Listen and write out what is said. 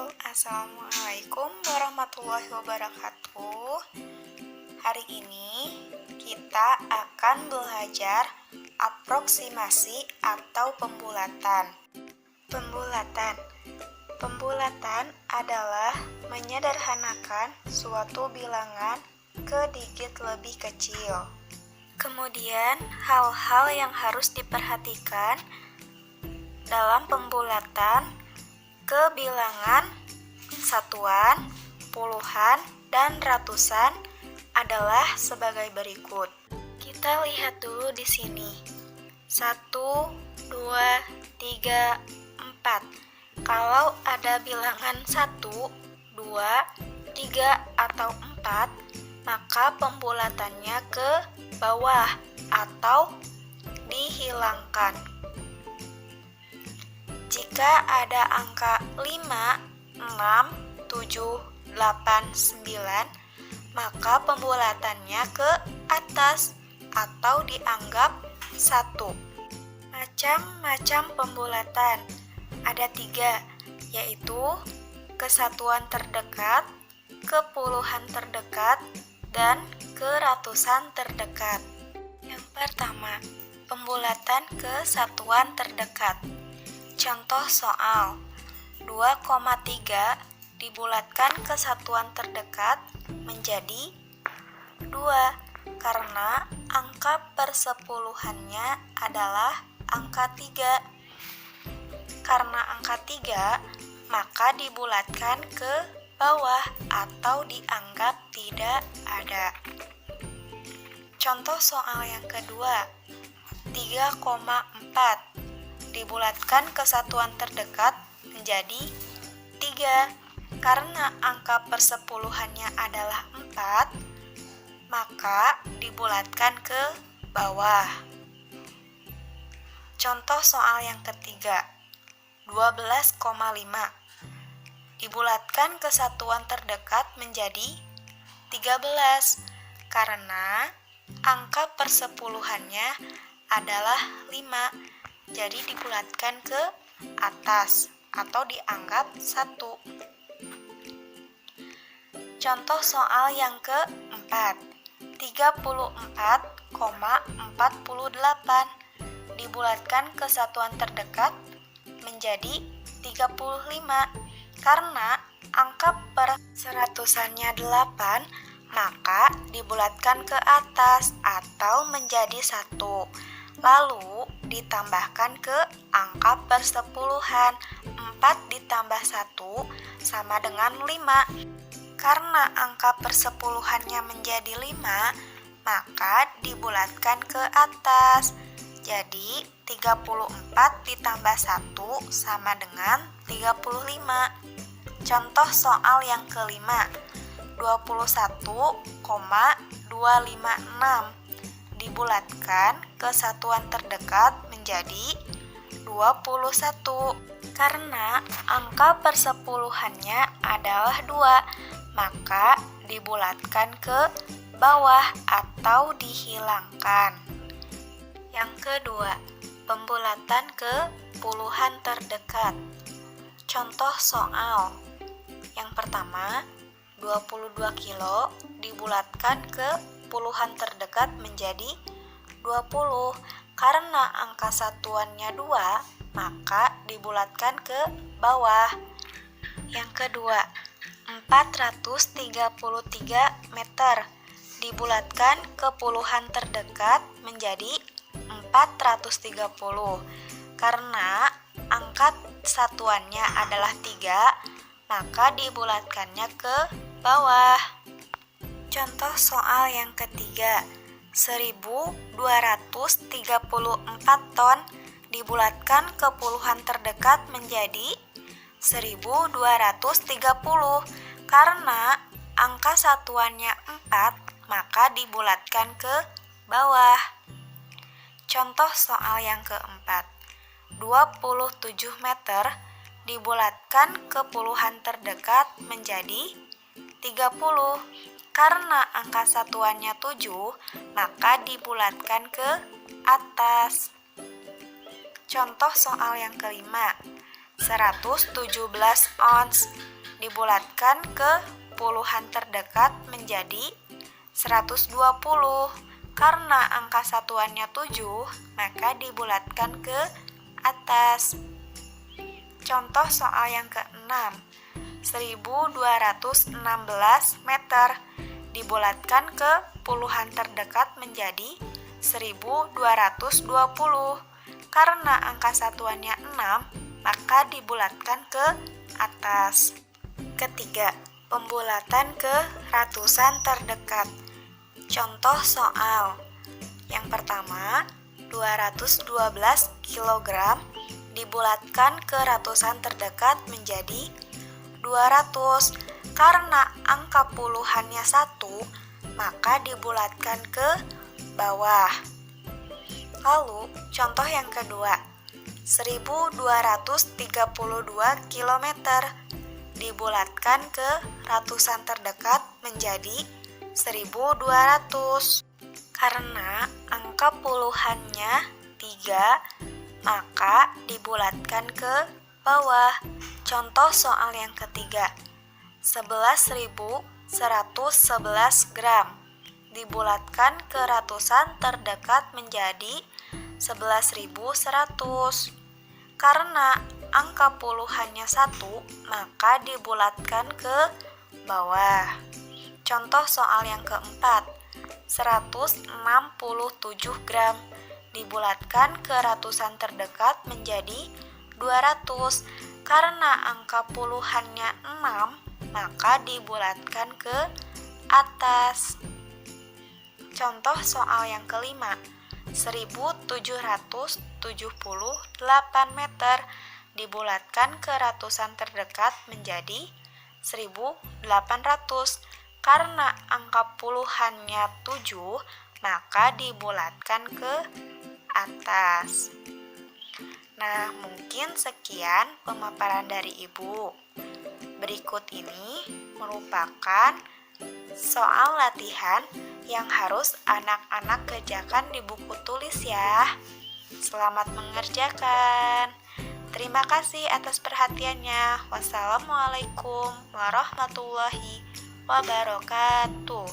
Assalamualaikum warahmatullahi wabarakatuh. Hari ini kita akan belajar aproksimasi atau pembulatan. Pembulatan adalah menyederhanakan suatu bilangan ke digit lebih kecil. Kemudian, hal-hal yang harus diperhatikan dalam pembulatan ke bilangan satuan, puluhan, dan ratusan adalah sebagai berikut. Kita lihat dulu di sini. 1, 2, 3, 4. Kalau ada bilangan 1, 2, 3, atau 4, maka pembulatannya ke bawah atau dihilangkan. Jika ada angka 5, 6, 7, 8, 9, maka pembulatannya ke atas atau dianggap 1. Macam-macam pembulatan ada 3, yaitu kesatuan terdekat, kepuluhan terdekat, dan keratusan terdekat. Yang pertama, pembulatan ke satuan terdekat. Contoh soal 2,3 dibulatkan ke satuan terdekat menjadi 2 karena angka persepuluhannya adalah angka 3. Karena angka 3, maka dibulatkan ke bawah atau dianggap tidak ada. Contoh soal yang kedua, 3,4 dibulatkan ke satuan terdekat menjadi 3. Karena angka persepuluhannya adalah 4, maka dibulatkan ke bawah. Contoh soal yang ketiga, 12,5 dibulatkan ke satuan terdekat menjadi 13. Karena angka persepuluhannya adalah 5, jadi dibulatkan ke atas atau dianggap 1. Contoh soal yang keempat, 34,48 dibulatkan ke satuan terdekat menjadi 35. Karena angka per seratusannya 8, maka dibulatkan ke atas atau menjadi 1. Lalu ditambahkan ke angka persepuluhan. 4 ditambah 1 sama dengan 5. Karena angka persepuluhannya menjadi 5, maka dibulatkan ke atas. Jadi 34 ditambah 1 sama dengan 35. Contoh soal yang kelima, 21,256 dibulatkan ke satuan terdekat menjadi 21. Karena angka persepuluhannya adalah 2, maka dibulatkan ke bawah atau dihilangkan. Yang kedua, pembulatan ke puluhan terdekat. Contoh soal yang pertama, 22 kilo dibulatkan ke puluhan terdekat menjadi 20. Karena angka satuannya 2, maka dibulatkan ke bawah. Yang kedua, 433 meter dibulatkan ke puluhan terdekat menjadi 430. Karena angka satuannya adalah 3, maka dibulatkannya ke bawah. Contoh soal yang ketiga, 1234 ton dibulatkan ke puluhan terdekat menjadi 1230. Karena angka satuannya 4, maka dibulatkan ke bawah. Contoh soal yang keempat, 27 meter dibulatkan ke puluhan terdekat menjadi 30. Karena angka satuannya 7, maka dibulatkan ke atas. Contoh soal yang kelima, 117 ons dibulatkan ke puluhan terdekat menjadi 120. Karena angka satuannya 7, maka dibulatkan ke atas. Contoh soal yang ke-6. 1216 meter dibulatkan ke puluhan terdekat menjadi 1220. Karena angka satuannya 6, maka dibulatkan ke atas. Ketiga, pembulatan ke ratusan terdekat. Contoh soal. Yang pertama, 212 kg dibulatkan ke ratusan terdekat menjadi 200. Karena angka puluhannya 1, maka dibulatkan ke bawah. Lalu, contoh yang kedua, 1232 km dibulatkan ke ratusan terdekat menjadi 1200. Karena angka puluhannya 3, maka dibulatkan ke bawah. Contoh soal yang ketiga, 11.111 gram dibulatkan ke ratusan terdekat menjadi 11.100. Karena angka puluhannya 1, maka dibulatkan ke bawah. Contoh soal yang keempat, 167 gram dibulatkan ke ratusan terdekat menjadi 200. Karena angka puluhannya 6, maka dibulatkan ke atas. Contoh soal yang kelima, 1778 meter dibulatkan ke ratusan terdekat menjadi 1800. Karena angka puluhannya 7, maka dibulatkan ke atas. Nah, mungkin sekian pemaparan dari Ibu. Berikut ini merupakan soal latihan yang harus anak-anak kerjakan di buku tulis ya. Selamat mengerjakan. Terima kasih atas perhatiannya. Wassalamualaikum warahmatullahi wabarakatuh.